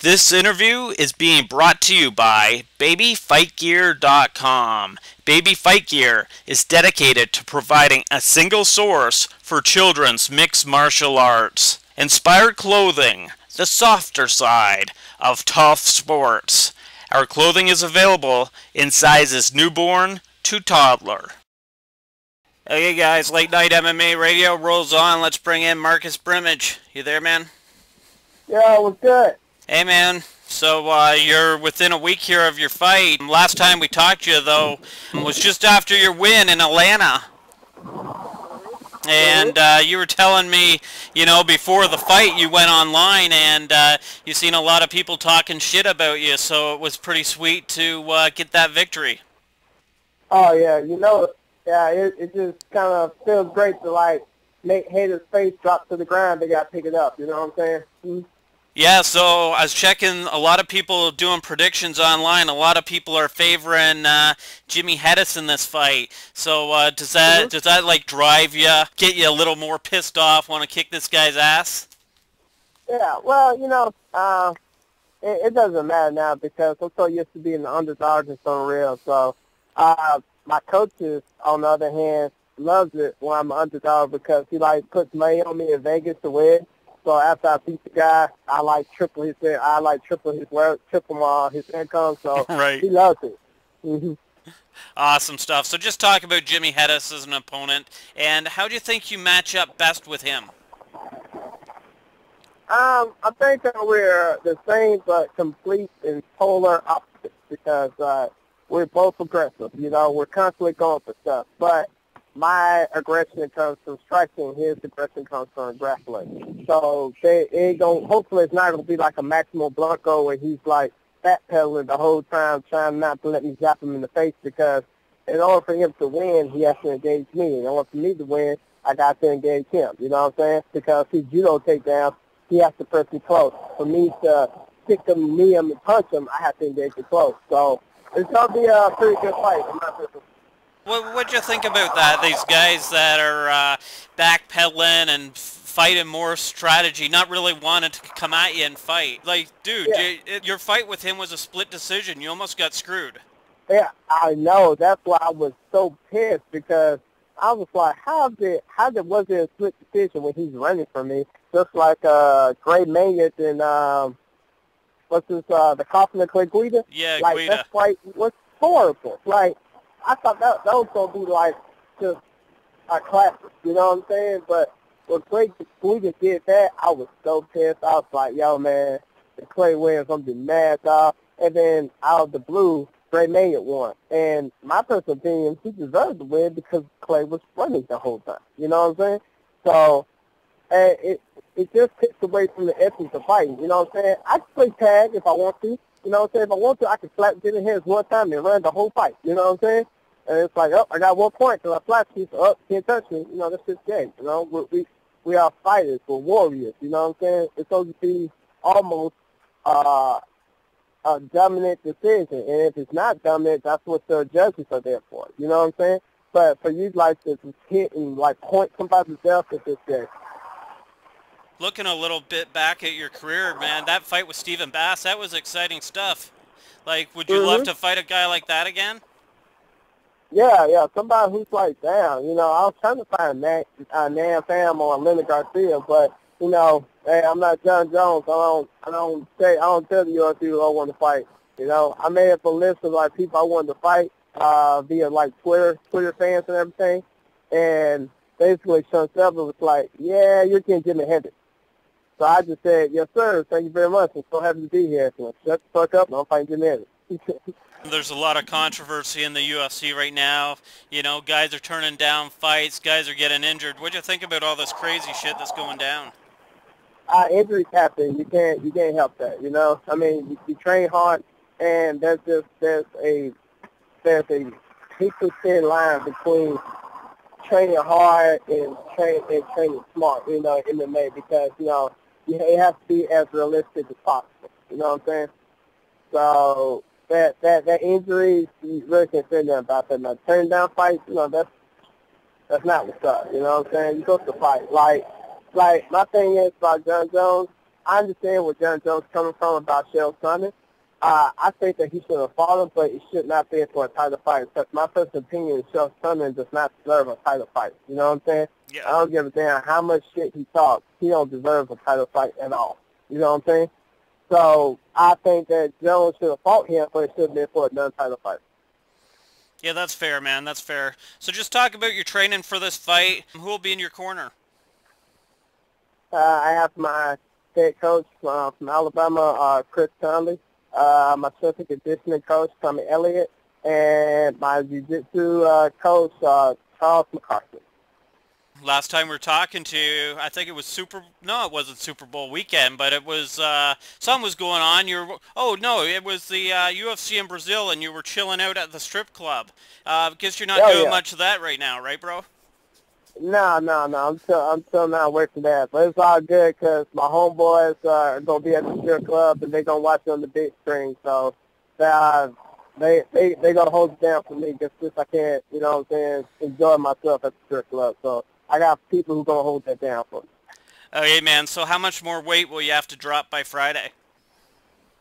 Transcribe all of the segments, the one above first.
This interview is being brought to you by BabyFightGear.com. Baby Fight Gear is dedicated to providing a single source for children's mixed martial arts. Inspired clothing, the softer side of tough sports. Our clothing is available in sizes newborn to toddler. Okay guys, Late Night MMA Radio rolls on. Let's bring in Marcus Brimage. You there, man? Yeah, it was good. Hey man, so you're within a week here of your fight. Last time we talked to you, though, was just after your win in Atlanta. And you were telling me, before the fight you went online and you seen a lot of people talking shit about you, so it was pretty sweet to get that victory. Oh, yeah, it just kind of feels great to, make haters' face drop to the ground. They got to pick it up, you know what I'm saying? Mm-hmm. Yeah, so I was checking, a lot of people doing predictions online. A lot of people are favoring Jimmy Hedis in this fight. So does that like drive you, get you a little more pissed off, want to kick this guy's ass? Yeah, well, it doesn't matter now because I'm so used to being the underdog and so real. So my coaches, on the other hand, loves it when I'm an underdog because he puts money on me in Vegas to win. So after I beat the guy, I triple his work, triple his income. So right. He loves it. Mm-hmm. Awesome stuff. So just talk about Jimmy Hedis as an opponent, and how do you think you match up best with him? I think that we're the same but complete and polar opposites because we're both aggressive. We're constantly going for stuff, but my aggression comes from striking. His aggression comes from grappling. So hopefully it's not going to be like a Maximo Blanco where he's backpedaling the whole time trying not to let me zap him in the face because in order for him to win, he has to engage me. In order for me to win, I got to engage him. You know what I'm saying? Because his judo takedown, he has to press me close. For me to stick him, knee him, and punch him, I have to engage him close. So it's going to be a pretty good fight. What'd you think about that? These guys that are backpedaling and fighting more strategy, not really wanting to come at you and fight. Dude, yeah. Your fight with him was a split decision. You almost got screwed. Yeah, I know. That's why I was so pissed because I was like, how was it a split decision when he's running from me? Just like Gray Maynard and the Coffin of Clay Guida? Yeah, Guida. That fight was horrible. I thought that was going to be just a classic, you know what I'm saying? But when Clay Guida did that, I was so pissed. I was like, yo, man, if Clay wins, I'm going to be mad, dog. And then out of the blue, Gray Maynard won. And my personal opinion, he deserved to win because Clay was running the whole time, you know what I'm saying? So it just takes away from the essence of fighting, you know what I'm saying? I can play tag if I want to. You know what I'm saying? If I want to, I can slap Jimmy Hedis one time and run the whole fight. You know what I'm saying? And it's like, I got 1 point because I slapped you, so can't touch me. That's just game. We are fighters. We're warriors. You know what I'm saying? It's supposed to be almost a dominant decision. And if it's not dominant, that's what the judges are there for. You know what I'm saying? But for you to just hit and point somebody to death, it's just game. Looking a little bit back at your career, man, that fight with Stephen Bass, that was exciting stuff. Would you love to fight a guy like that again? Yeah, somebody who's down. I was trying to find Nan Pham or Leonard Garcia, but hey, I'm not Jon Jones. I don't tell the UFC who I want to fight. I made up a list of people I wanted to fight via Twitter fans and everything, and basically Sean Silver was like, yeah, you're getting Jimmy Hedis. So I just said, yes, sir, thank you very much. I'm so happy to be here. So shut the fuck up and I'm fighting Jimmy Hedis. There's a lot of controversy in the UFC right now. Guys are turning down fights. Guys are getting injured. What do you think about all this crazy shit that's going down? Injuries happen. You can't help that. I mean, you train hard, and there's a thin line between training hard and training smart. MMA because it has to be as realistic as possible. You know what I'm saying? So that injury, you really can't say nothing about that. Now, turning down fights, that's not what's up. You know what I'm saying? You're supposed to fight. Like my thing is about Jon Jones, I understand where Jon Jones is coming from about Chael Sonnen. I think that he should have fought him, but it should not be for a title fight. Because my personal opinion is Chael Sonnen does not deserve a title fight. You know what I'm saying? Yeah. I don't give a damn how much shit he talks. He don't deserve a title fight at all. You know what I'm saying? So I think that Jones should have fought him, but it should have been for a non-title fight. Yeah, that's fair, man. That's fair. So just talk about your training for this fight. Who will be in your corner? I have my head coach from Alabama, Chris Conley, my strength and conditioning coach, Tommy Elliott, and my jiu-jitsu coach, Charles McCarthy. Last time we were talking to, I think it was it wasn't Super Bowl weekend, but it was, something was going on. It was the UFC in Brazil, and you were chilling out at the strip club. Guess you're not doing much of that right now, right, bro? No. I'm still not away from that. But it's all good because my homeboys are going to be at the strip club, and they're going to watch it on the big screen. So they going to hold it down for me just since I can't, you know what I'm saying, enjoy myself at the strip club. So I got people who going to hold that down for me. Okay, man. So how much more weight will you have to drop by Friday?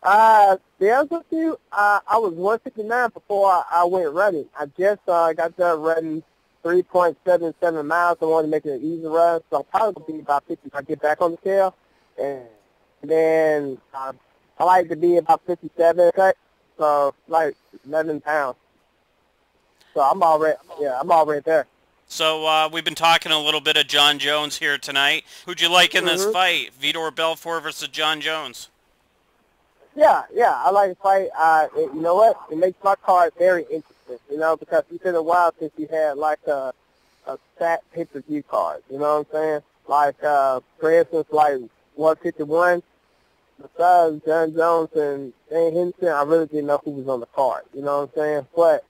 To be honest with you, I was 159 before I went running. I just got done running 3.77 miles. I wanted to make it an easy run, so I'll probably be about 50 if I get back on the scale. And then I like to be about 57, so like 11 pounds. So I'm already there. So we've been talking a little bit of Jon Jones here tonight. Who'd you like in this fight? Vitor Belfort versus Jon Jones? Yeah, I like to fight. You know what? It makes my card very interesting, you know, because it's been a while since you had like a stat pay-per-view card, you know what I'm saying? Like, for instance, like 151, besides Jon Jones and Dan Henderson, I really didn't know who was on the card, you know what I'm saying? But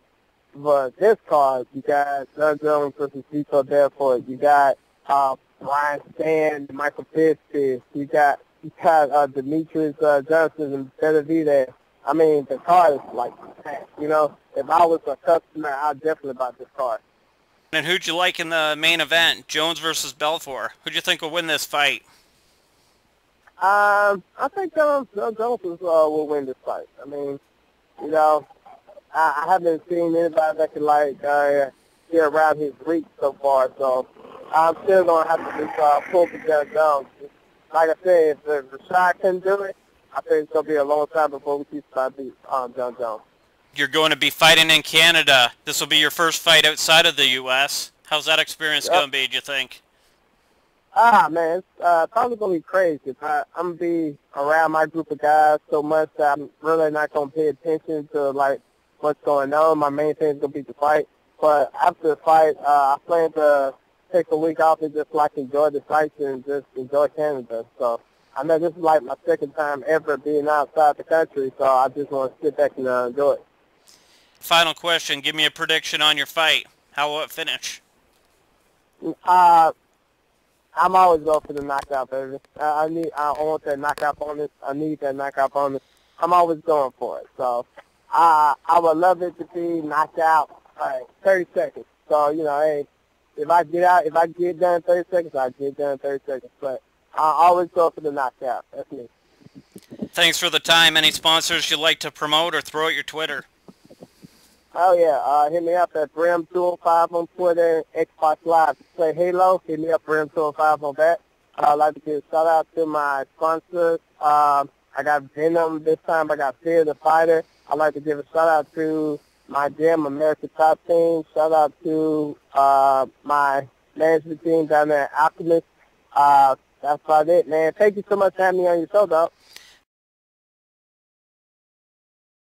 this card, you got Jon Jones versus Vitor Belfort. You got Brian Stan, Michael Bisping. You got Demetrius Johnson and Benavidez. I mean, the card is like packed, you know. If I was a customer, I'd definitely buy this card. And who'd you like in the main event, Jones versus Belfort? Who'd you think will win this fight? I think Jones will win this fight. I mean, you know, I haven't seen anybody that can, like, get around his reach so far, so I'm still going to have to just pull for Jon Jones. Like I said, if Rashad can do it, I think it's going to be a long time before we see somebody beat Jon Jones. You're going to be fighting in Canada. This will be your first fight outside of the U.S. How's that experience going to be, do you think? Man, it's probably going to be crazy. I'm going to be around my group of guys so much that I'm really not going to pay attention to, like, what's going on. My main thing is going to be the fight. But after the fight, I plan to take a week off and just, like, enjoy the sights and just enjoy Canada. So I know this is, like, my second time ever being outside the country, so I just want to sit back and enjoy it. Final question. Give me a prediction on your fight. How will it finish? I'm always going for the knockout, baby. I want that knockout bonus. I need that knockout bonus. I'm always going for it. So I would love it to be knocked out 30 seconds. So, you know, hey, if I get done in 30 seconds, I get done in 30 seconds. But I always go for the knockout. That's me. Thanks for the time. Any sponsors you'd like to promote or throw at your Twitter? Oh, yeah. Hit me up at Brim205 on Twitter and Xbox Live. Play Halo. Hit me up, Brim205 on that. I'd like to give a shout-out to my sponsors. I got Venom this time. I got Fear the Fighter. I'd like to give a shout-out to my gym, America Top Team. Shout-out to my management team down there at Alchemist. That's about it, man. Thank you so much for having me on your show, dog.